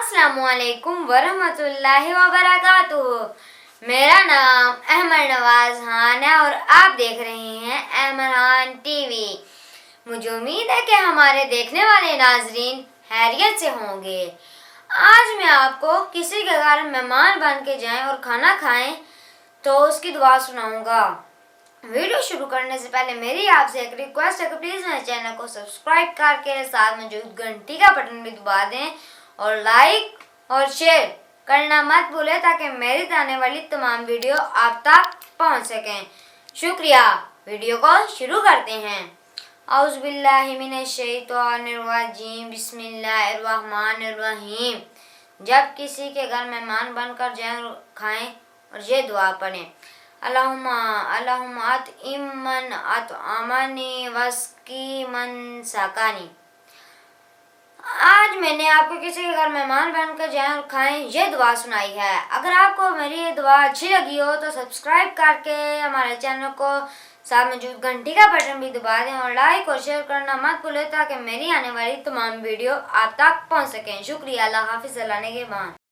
अस्सलामु अलैकुम वरहमतुल्लाहि वबरकातुहू। मेरा नाम अहमद नवाज खान है और आप देख रहे हैं अहमद खान टीवी। मुझे उम्मीद है कि हमारे देखने वाले नाजरीन खैरियत से होंगे। आज मैं आपको किसी के घर मेहमान बन के जाएं और खाना खाएं तो उसकी दुआ सुनाऊंगा। वीडियो शुरू करने से पहले मेरी आपसे एक रिक्वेस्ट है कि प्लीज़ मेरे चैनल को सब्सक्राइब करके साथ में जो घंटी का बटन भी दबा दें और लाइक और शेयर करना मत भूलें ताकि मेरी आने वाली तमाम वीडियो आप तक पहुंच सकें। शुक्रिया। वीडियो को शुरू करते हैं। औज़ु बिल्लाहि मिनश शैतानिर रजीम, बिस्मिल्लाहिर्रहमानिर्रहीम। जब किसी के घर मेहमान बनकर जाएं खाएं और ये दुआ पढ़ें, अल्लाहुम्मा अतइम मन अतअमनी वस्की मन सकानी। आज मैंने आपको किसी के घर मेहमान बनकर जाएं और खाएं ये दुआ सुनाई है। अगर आपको मेरी ये दुआ अच्छी लगी हो तो सब्सक्राइब करके हमारे चैनल को साथ में जो घंटी का बटन भी दबा दें और लाइक और शेयर करना मत भूलें ताकि मेरी आने वाली तमाम वीडियो आप तक पहुंच सकें। शुक्रिया। अल्लाह हाफिज़। अल्लाह ने के बाद।